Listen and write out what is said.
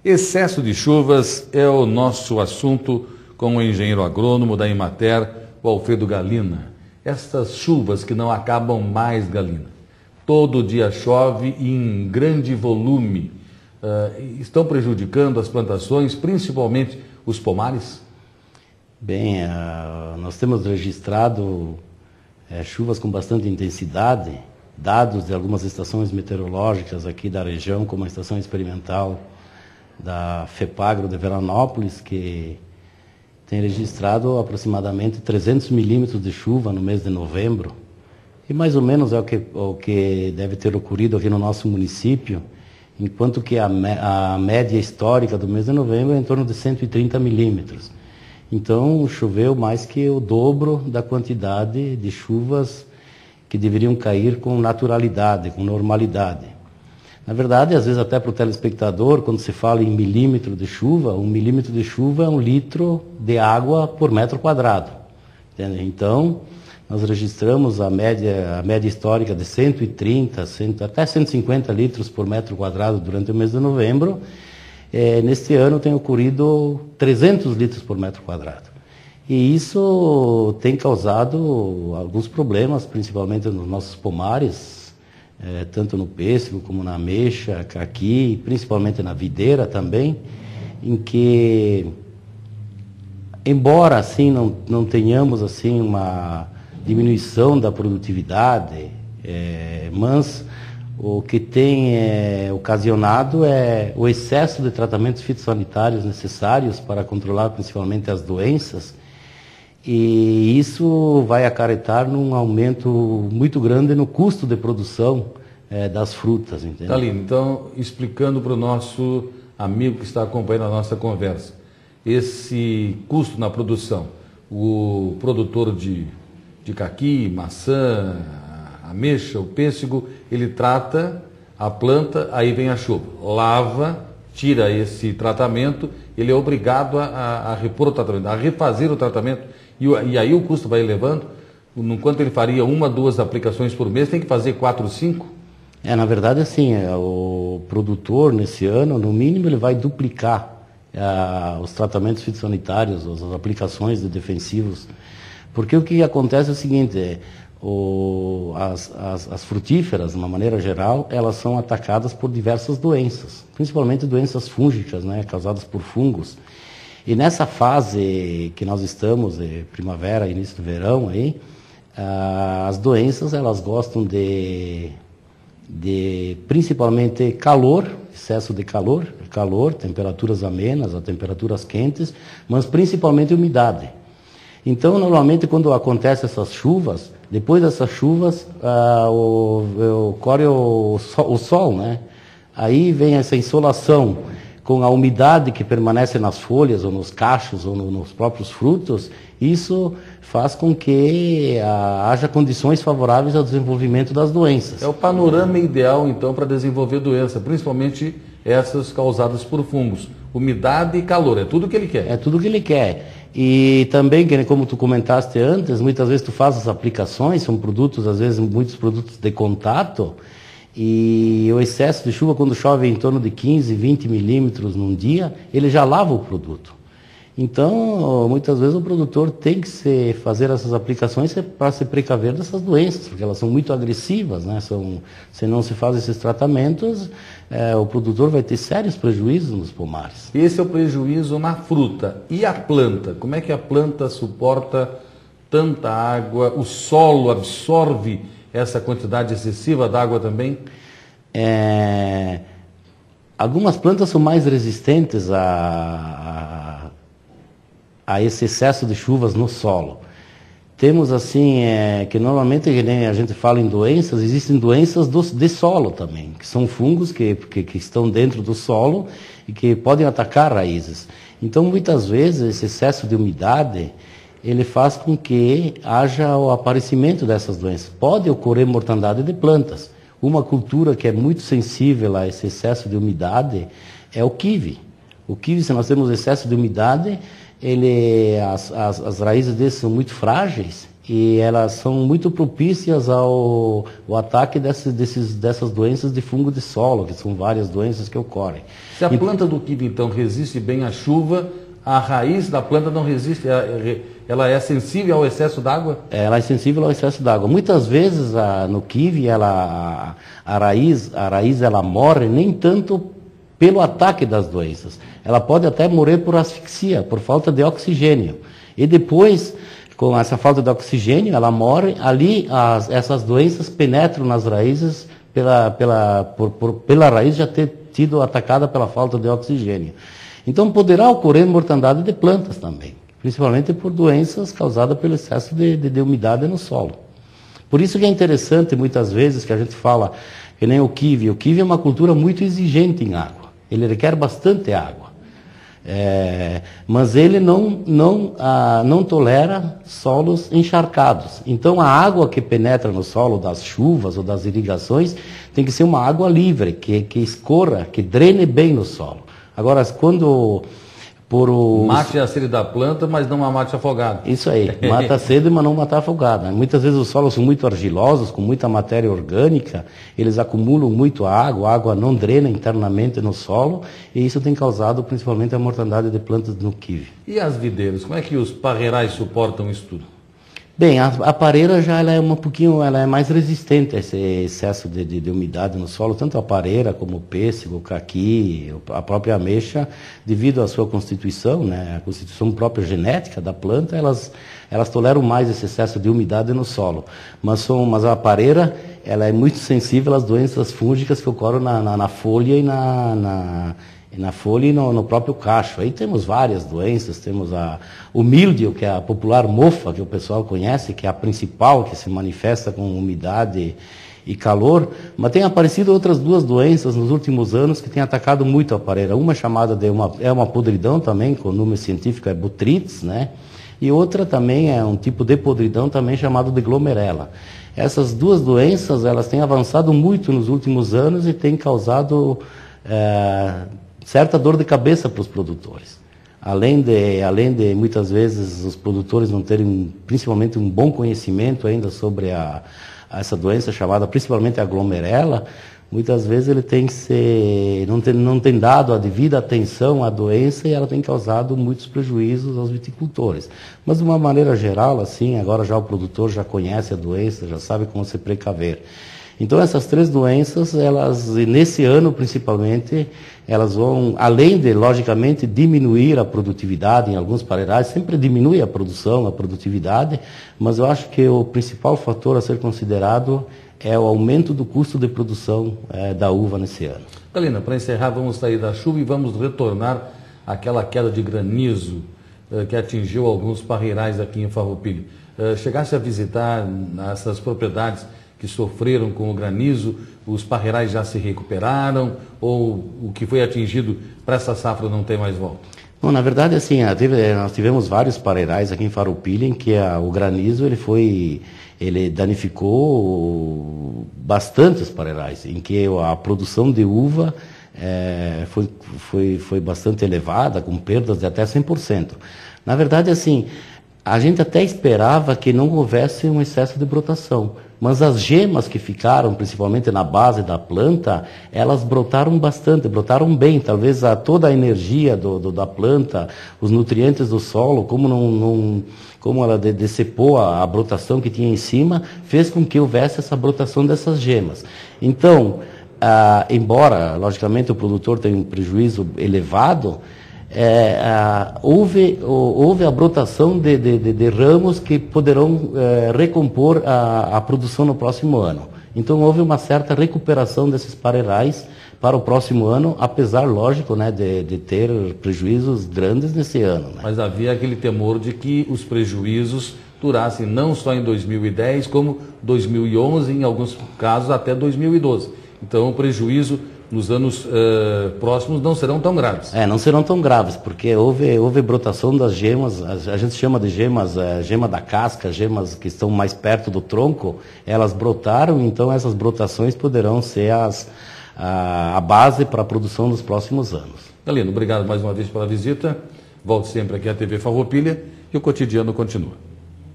Excesso de chuvas é o nosso assunto com o engenheiro agrônomo da Emater, o Alfredo Galina. Estas chuvas que não acabam mais, Galina. Todo dia chove em grande volume. Estão prejudicando as plantações, principalmente os pomares? Bem, nós temos registrado chuvas com bastante intensidade, dados de algumas estações meteorológicas aqui da região, como a estação experimental da FEPAGRO de Veranópolis, que tem registrado aproximadamente 300 milímetros de chuva no mês de novembro. E mais ou menos é o que deve ter ocorrido aqui no nosso município, enquanto que a média histórica do mês de novembro é em torno de 130 milímetros. Então, choveu mais que o dobro da quantidade de chuvas que deveriam cair com naturalidade, com normalidade. Na verdade, às vezes até para o telespectador, quando se fala em milímetro de chuva, 1 milímetro de chuva é 1 litro de água por metro quadrado. Entende? Então, nós registramos a média histórica de 130, até 150 litros por metro quadrado durante o mês de novembro. Neste ano tem ocorrido 300 litros por metro quadrado. E isso tem causado alguns problemas, principalmente nos nossos pomares, tanto no pêssego como na ameixa, caqui, principalmente na videira também, em que, embora assim não tenhamos assim uma diminuição da produtividade, mas o que tem ocasionado é o excesso de tratamentos fitossanitários necessários para controlar principalmente as doenças, e isso vai acarretar num aumento muito grande no custo de produção das frutas. Entende? Galina, então, explicando para o nosso amigo que está acompanhando a nossa conversa, esse custo na produção, o produtor de caqui, maçã, ameixa, o pêssego, ele trata a planta, aí vem a chuva, lava, tira esse tratamento, ele é obrigado a repor o tratamento, a refazer o tratamento, e aí o custo vai elevando. Enquanto ele faria 1, 2 aplicações por mês, tem que fazer 4, 5? Na verdade, assim, o produtor, nesse ano, no mínimo, ele vai duplicar os tratamentos fitossanitários, as aplicações de defensivos, porque o que acontece é o seguinte, as frutíferas, de uma maneira geral, elas são atacadas por diversas doenças, principalmente doenças fúngicas, né, causadas por fungos. E nessa fase que nós estamos, primavera, início do verão, aí, as doenças elas gostam de principalmente calor, excesso de calor, temperaturas amenas, a temperaturas quentes, mas principalmente umidade. Então, normalmente, quando acontecem essas chuvas, depois dessas chuvas, ocorre o sol, né? Aí vem essa insolação com a umidade que permanece nas folhas, ou nos cachos, ou nos próprios frutos. Isso faz com que haja condições favoráveis ao desenvolvimento das doenças. É o panorama ideal, então, para desenvolver doença, principalmente essas causadas por fungos. Umidade e calor, é tudo o que ele quer. É tudo o que ele quer. E também, como tu comentaste antes, muitas vezes tu faz as aplicações, são produtos, às vezes muitos produtos de contato, e o excesso de chuva, quando chove em torno de 15, 20 milímetros num dia, ele já lava o produto. Então, muitas vezes o produtor tem que fazer essas aplicações para se precaver dessas doenças, porque elas são muito agressivas, né? Se não se faz esses tratamentos, o produtor vai ter sérios prejuízos nos pomares. Esse é o prejuízo na fruta. E a planta? Como é que a planta suporta tanta água? O solo absorve essa quantidade excessiva d'água também? Algumas plantas são mais resistentes a esse excesso de chuvas no solo. Temos assim, que normalmente a gente fala em doenças, existem doenças de solo também, que são fungos que estão dentro do solo e que podem atacar raízes. Então, muitas vezes, esse excesso de umidade, ele faz com que haja o aparecimento dessas doenças. Pode ocorrer mortandade de plantas. Uma cultura que é muito sensível a esse excesso de umidade é o kiwi. O kiwi, se nós temos excesso de umidade, as raízes dele são muito frágeis e elas são muito propícias ao ataque dessas doenças de fungo de solo, que são várias doenças que ocorrem. Se a planta do kiwi, então, resiste bem à chuva, a raiz da planta não resiste, ela é sensível ao excesso d'água? Ela é sensível ao excesso d'água. Muitas vezes no kiwi a raiz ela morre nem tanto pelo ataque das doenças. Ela pode até morrer por asfixia, por falta de oxigênio. E depois, com essa falta de oxigênio, ela morre. Ali essas doenças penetram nas raízes pela raiz já ter sido atacada pela falta de oxigênio. Então poderá ocorrer mortandade de plantas também, principalmente por doenças causadas pelo excesso de umidade no solo. Por isso que é interessante muitas vezes que a gente fala que nem o kiwi. O kiwi é uma cultura muito exigente em água. Ele requer bastante água. Mas ele não tolera solos encharcados. Então a água que penetra no solo das chuvas ou das irrigações tem que ser uma água livre, que escorra, que drene bem no solo. Agora, quando mate a sede da planta, mas não a mate afogada. Isso aí, mata a sede, mas não mata afogada. Muitas vezes os solos são muito argilosos, com muita matéria orgânica, eles acumulam muito água, a água não drena internamente no solo, e isso tem causado principalmente a mortandade de plantas no kiwi. E as videiras, como é que os parreirais suportam isso tudo? Bem, a pareira já ela é mais resistente a esse excesso de umidade no solo, tanto a pareira como o pêssego, o caqui, a própria ameixa, devido à sua constituição, né, a constituição própria genética da planta, elas toleram mais esse excesso de umidade no solo. Mas a pareira ela é muito sensível às doenças fúngicas que ocorrem na folha na folha e no próprio cacho. Aí temos várias doenças, temos o míldio, que é a popular mofa, que o pessoal conhece, que é a principal, que se manifesta com umidade e calor, mas tem aparecido outras duas doenças nos últimos anos que têm atacado muito a pareira. Uma chamada é uma podridão também, com o nome científico é Botrytis, né? E outra também é um tipo de podridão também chamado de glomerella. Essas duas doenças, elas têm avançado muito nos últimos anos e têm causado certa dor de cabeça para os produtores. Além de muitas vezes os produtores não terem principalmente um bom conhecimento ainda sobre essa doença chamada principalmente a glomerella, muitas vezes ele não tem dado a devida atenção à doença e ela tem causado muitos prejuízos aos viticultores. Mas de uma maneira geral, assim, agora já o produtor já conhece a doença, já sabe como se precaver. Então essas três doenças, nesse ano principalmente, elas vão, além de, logicamente, diminuir a produtividade em alguns parreirais, sempre diminui a produção, a produtividade, mas eu acho que o principal fator a ser considerado é o aumento do custo de produção da uva nesse ano. Galina, para encerrar, vamos sair da chuva e vamos retornar àquela queda de granizo que atingiu alguns parreirais aqui em Farroupilha. Chegasse a visitar essas propriedades que sofreram com o granizo, os parreirais já se recuperaram ou o que foi atingido para essa safra não tem mais volta? Bom, na verdade, assim, nós tivemos vários parreirais aqui em Farroupilha em que o granizo ele danificou bastante os parreirais, em que a produção de uva foi bastante elevada, com perdas de até 100%. Na verdade, assim, a gente até esperava que não houvesse um excesso de brotação, mas as gemas que ficaram, principalmente na base da planta, elas brotaram bastante, brotaram bem. Talvez toda a energia da planta, os nutrientes do solo, como ela decepou a brotação que tinha em cima, fez com que houvesse essa brotação dessas gemas. Então, embora, logicamente, o produtor tenha um prejuízo elevado, houve a brotação de ramos que poderão recompor a produção no próximo ano. Então houve uma certa recuperação desses parreirais para o próximo ano, apesar, lógico, né, de ter prejuízos grandes nesse ano. Né? Mas havia aquele temor de que os prejuízos durassem não só em 2010, como 2011, em alguns casos até 2012. Então o prejuízo nos anos próximos não serão tão graves. Não serão tão graves, porque houve brotação das gemas, a gente chama de gemas, gema da casca, gemas que estão mais perto do tronco, elas brotaram, então essas brotações poderão ser a base para a produção nos próximos anos. Galino, obrigado mais uma vez pela visita, volte sempre aqui à TV Farroupilha e o cotidiano continua.